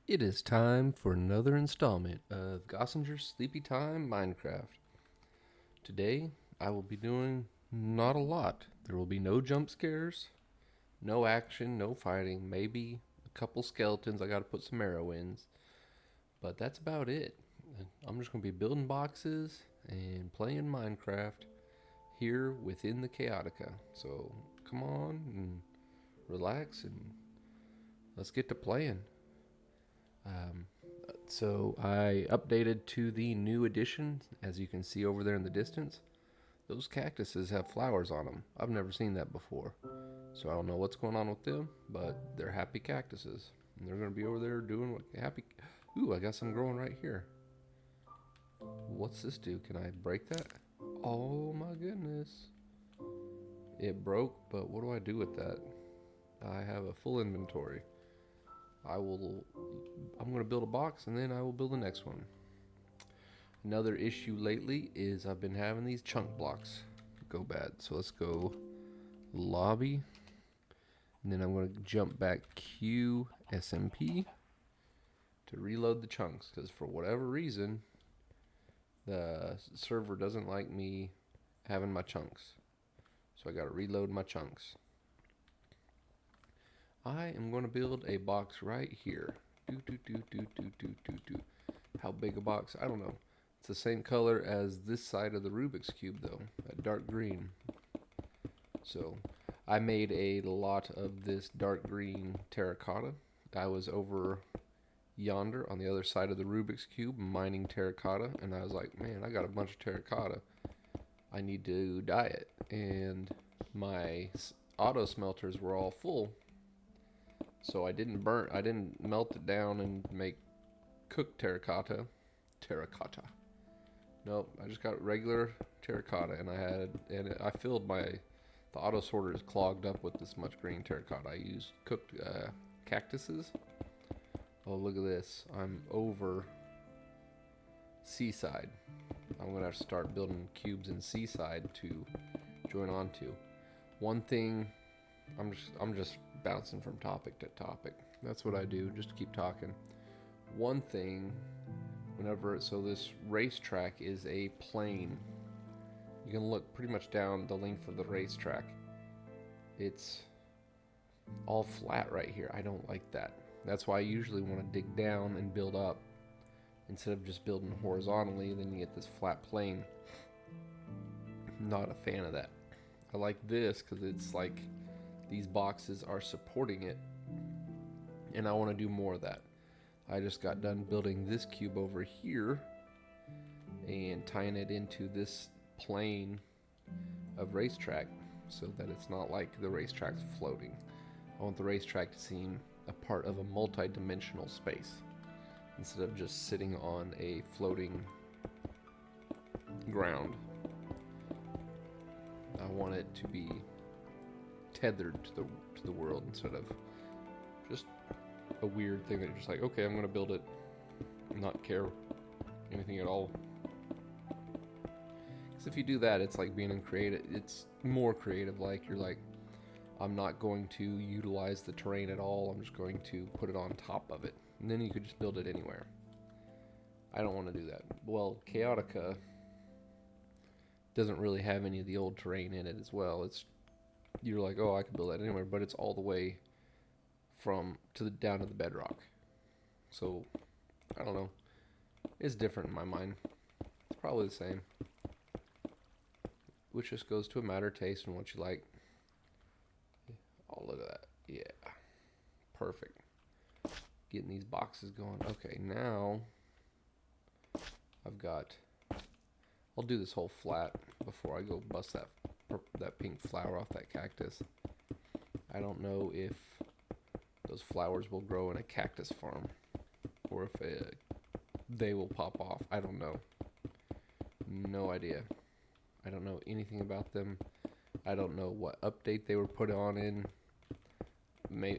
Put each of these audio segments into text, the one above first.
It is time for another installment of Gossinger's Sleepy Time Minecraft. Today, I will be doing not a lot. There will be no jump scares, no action, no fighting, maybe a couple skeletons I gotta put some arrow in, but that's about it. I'm just gonna be building boxes and playing Minecraft here within the Chaotica. So come on and relax and let's get to playing. Um, So I updated to the new edition, as you can see over there in the distance. Those cactuses have flowers on them. I've never seen that before. So I don't know what's going on with them, but they're happy cactuses. And they're going to be over there doing what happy. Ooh, I got some growing right here. What's this do? Can I break that? Oh my goodness. It broke, but what do I do with that? I have a full inventory. I will. I'm going to build a box and then I will build the next one. Another issue lately is I've been having these chunk blocks go bad. So let's go lobby. And then I'm going to jump back QSMP to reload the chunks. Because for whatever reason, the server doesn't like me having my chunks. So I got to reload my chunks. I am going to build a box right here. Do. How big a box? I don't know. It's the same color as this side of the Rubik's Cube, though, a dark green. So I made a lot of this dark green terracotta. I was over yonder on the other side of the Rubik's Cube mining terracotta, and I was like, man, I got a bunch of terracotta. I need to dye it. And my auto smelters were all full. So I didn't melt it down and make cooked terracotta. Terracotta. Nope, I just got regular terracotta, and I filled the auto sorter is clogged up with this much green terracotta. I used cooked cactuses. Oh, look at this! I'm over seaside. I'm gonna have to start building cubes in seaside to join onto. One thing, I'm just bouncing from topic to topic. That's what I do, just to keep talking. One thing, so this racetrack is a plane. You can look pretty much down the length of the racetrack. It's all flat right here. I don't like that. That's why I usually want to dig down and build up instead of just building horizontally. Then you get this flat plane. Not a fan of that. I like this because it's like these boxes are supporting it, and I want to do more of that. I just got done building this cube over here and tying it into this plane of racetrack so that it's not like the racetrack's floating. I want the racetrack to seem a part of a multi-dimensional space instead of just sitting on a floating ground. I want it to be tethered to the world instead of just a weird thing that you're just like, okay, I'm gonna build it, not care anything at all. Because if you do that, it's like being creative. It's more creative. Like you're like, I'm not going to utilize the terrain at all. I'm just going to put it on top of it, and then you could just build it anywhere. I don't want to do that. Well, Chaotica doesn't really have any of the old terrain in it as well. It's you're like, oh, I could build that anywhere, but it's all the way from to the down to the bedrock. So I don't know. It's different in my mind. It's probably the same, which just goes to a matter of taste and what you like. Oh, look at that. Yeah, perfect. Getting these boxes going. Okay, now I've got. I'll do this whole flat before I go bust that pink flower off that cactus. I don't know if those flowers will grow in a cactus farm or if they will pop off. I don't know. No idea. I don't know anything about them. I don't know what update they were put on in.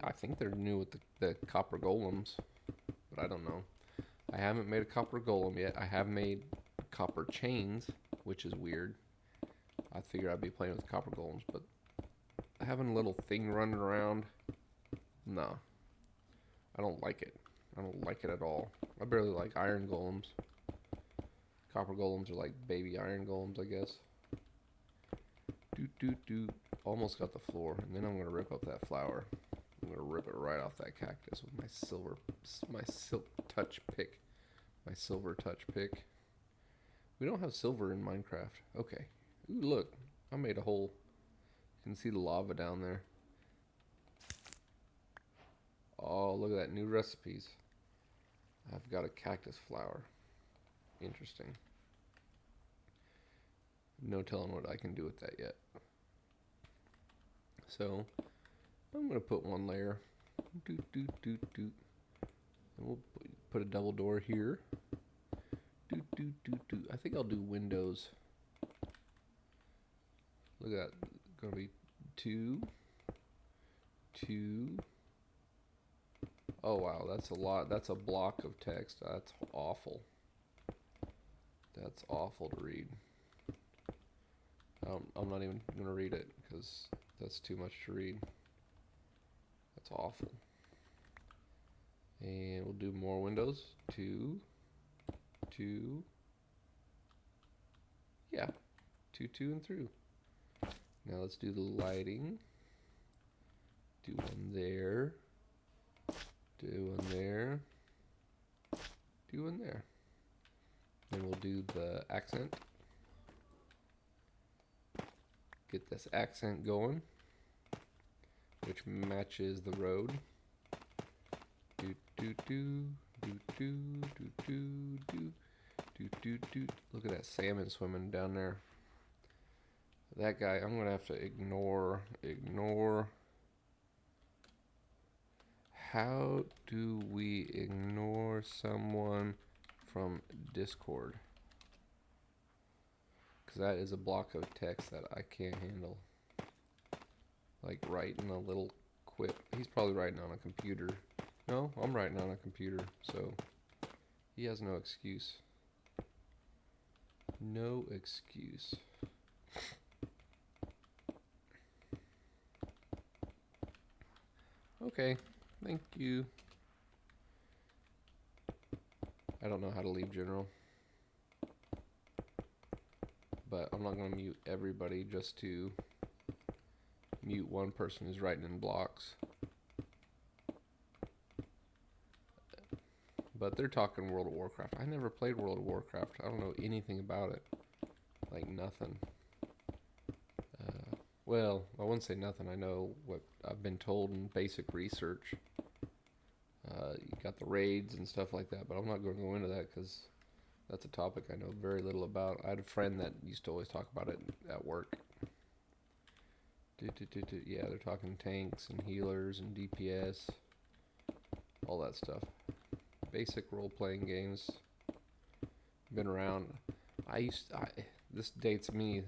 I think they're new with the copper golems, but I don't know. I haven't made a copper golem yet. I have made copper chains, which is weird. I figured I'd be playing with copper golems, but having a little thing running around, no, I don't like it. I don't like it at all. I barely like iron golems. Copper golems are like baby iron golems, I guess. Doot, doot, doot. Almost got the floor. And then I'm going to rip up that flower. I'm going to rip it right off that cactus with my silk touch pick. My silver touch pick. We don't have silver in Minecraft. Okay. Ooh, look. I made a hole. You can see the lava down there. Oh, look at that. New recipes. I've got a cactus flower. Interesting. No telling what I can do with that yet. So, I'm going to put one layer. Doot, doot, doot, doot. And we'll put a double door here. Doot, doot, doot, doot. I think I'll do windows. Look at that. Going to be 2, 2. Oh, wow. That's a lot. That's a block of text. That's awful. That's awful to read. I'm not even going to read it because that's too much to read. That's awful. And we'll do more windows. 2, 2. Yeah. 2, 2, and through. Now let's do the lighting. Do one there. Do one there. Do one there. Then we'll do the accent. Get this accent going, which matches the road. Do do do do do do do do do do do. Look at that salmon swimming down there. That guy, I'm gonna have to ignore. How do we ignore someone from Discord? Because that is a block of text that I can't handle. Like writing a little quip. He's probably writing on a computer. No, I'm writing on a computer, so he has no excuse. No excuse. Okay, thank you. I don't know how to leave general. But I'm not going to mute everybody just to mute one person who's writing in blocks. But they're talking World of Warcraft. I never played World of Warcraft. I don't know anything about it. Like nothing. Well, I wouldn't say nothing. I know what I've been told in basic research. You got the raids and stuff like that, but I'm not going to go into that because that's a topic I know very little about. I had a friend that used to always talk about it at work. Yeah, they're talking tanks and healers and DPS, all that stuff. Basic role-playing games. Been around. This dates me.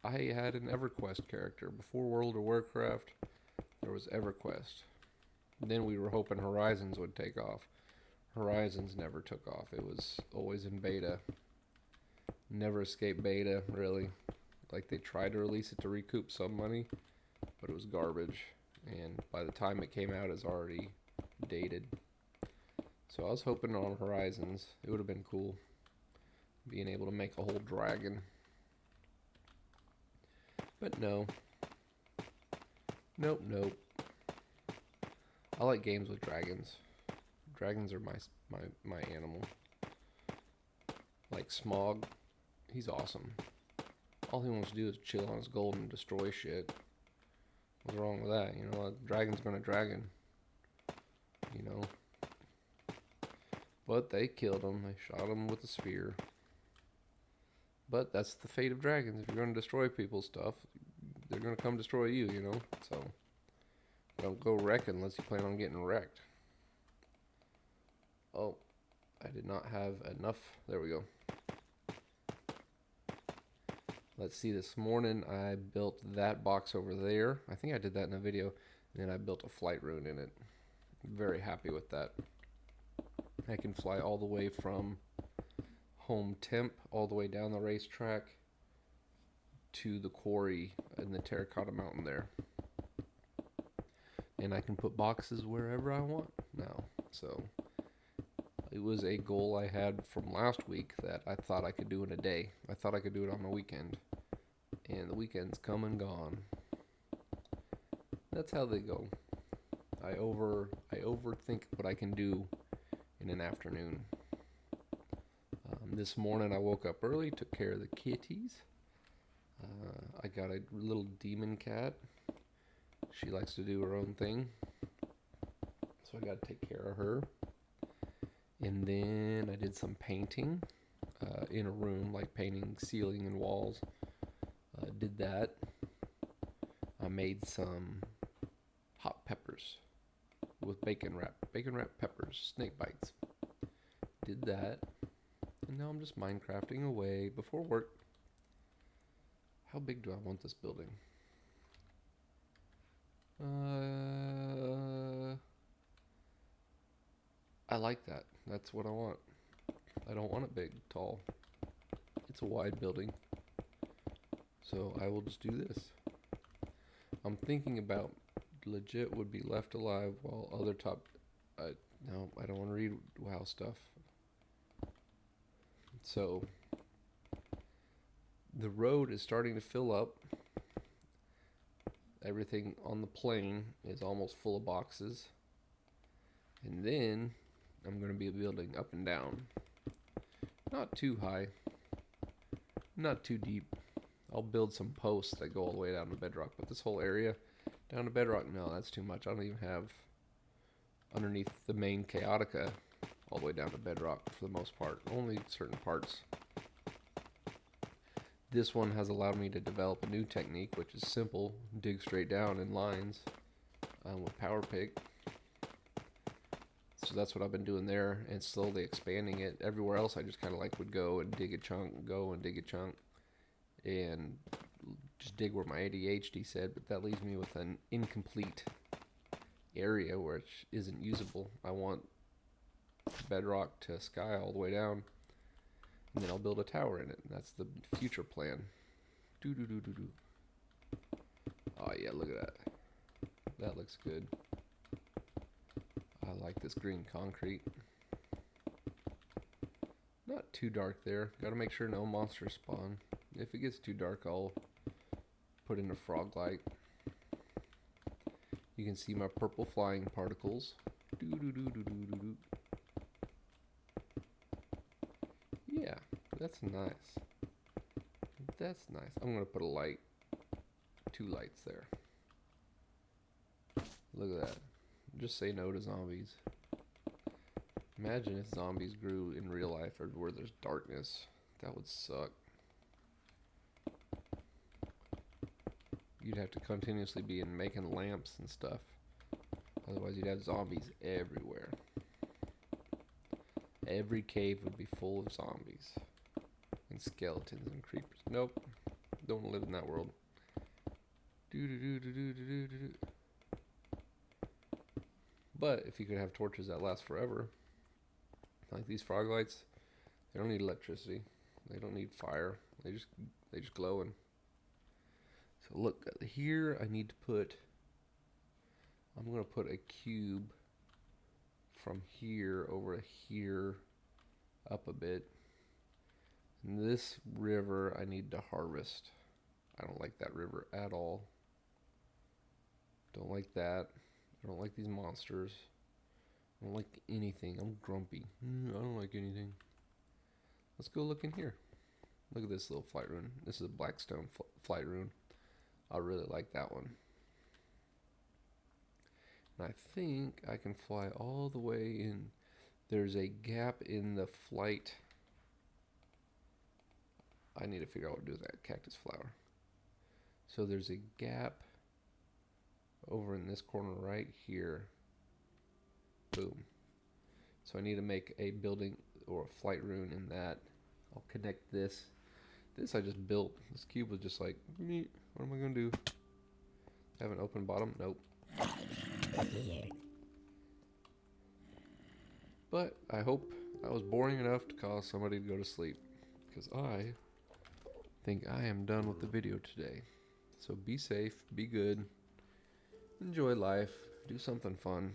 I had an EverQuest character before World of Warcraft. There was EverQuest. Then we were hoping Horizons would take off. Horizons never took off. It was always in beta. Never escaped beta, really. Like they tried to release it to recoup some money, but it was garbage. And by the time it came out, it's already dated. So I was hoping on Horizons. It would have been cool. Being able to make a whole dragon. But no. Nope. I like games with dragons. Dragons are my animal. Like Smog, he's awesome. All he wants to do is chill on his gold and destroy shit. What's wrong with that? You know, a dragon's gonna dragon. You know. But they killed him. They shot him with a spear. But that's the fate of dragons. If you're gonna destroy people's stuff, they're gonna come destroy you, you know? So don't go wrecking unless you plan on getting wrecked. Oh, I did not have enough. There we go. Let's see, this morning I built that box over there. I think I did that in a video. And then I built a flight rune in it. I'm very happy with that. I can fly all the way from home temp, all the way down the racetrack to the quarry in the Terracotta Mountain there. and I can put boxes wherever I want now. So it was a goal I had from last week that I thought I could do in a day. I thought I could do it on the weekend, and the weekend's come and gone. That's how they go. I overthink what I can do in an afternoon. This morning I woke up early, took care of the kitties. I got a little demon cat. She likes to do her own thing, so I got to take care of her. And then I did some painting in a room, like painting ceiling and walls. Did that. I made some hot peppers with bacon wrap peppers, snake bites. Did that. And now I'm just Minecrafting away before work. How big do I want this building? I like that. That's what I want. I don't want it big, tall. It's a wide building. So I will just do this. I'm thinking about legit would be left alive while other top... no, I don't want to read WoW stuff. So the road is starting to fill up. Everything on the plane is almost full of boxes. And then I'm going to be building up and down. Not too high. Not too deep. I'll build some posts that go all the way down to bedrock. But this whole area down to bedrock, no, that's too much. I don't even have underneath the main Chaotica all the way down to bedrock for the most part. Only certain parts. This one has allowed me to develop a new technique, which is simple. Dig straight down in lines with power pick. So that's what I've been doing there and slowly expanding it. Everywhere else I just kind of like would go and dig a chunk, go and dig a chunk, and just dig where my ADHD said, but that leaves me with an incomplete area which isn't usable. I want bedrock to sky all the way down, and then I'll build a tower in it. That's the future plan. Oh yeah, look at that. That looks good. I like this green concrete. Not too dark there. Gotta make sure no monsters spawn. If it gets too dark, I'll put in a frog light. You can see my purple flying particles. Yeah, that's nice. That's nice. I'm gonna put a light. 2 lights there. Look at that. Just say no to zombies. Imagine if zombies grew in real life or where there's darkness. That would suck. You'd have to continuously be in making lamps and stuff. Otherwise you'd have zombies everywhere. Every cave would be full of zombies. And skeletons and creepers. Nope. Don't live in that world. But if you could have torches that last forever, like these frog lights, they don't need electricity. They don't need fire. They just glowing. So look here. I'm gonna put a cube from here over to here, up a bit. And this river I need to harvest. I don't like that river at all. Don't like that. I don't like these monsters. I don't like anything. I'm grumpy. I don't like anything. Let's go look in here. Look at this little flight rune. This is a Blackstone flight rune. I really like that one. And I think I can fly all the way in. There's a gap in the flight. I need to figure out what to do with that cactus flower. So there's a gap over in this corner right here. Boom. So I need to make a building or a flight rune in that. I'll connect this. This I just built. This cube was just like, what am I going to do? Have an open bottom? Nope. But I hope I was boring enough to cause somebody to go to sleep. Because I think I am done with the video today. So be safe, be good, enjoy life, do something fun.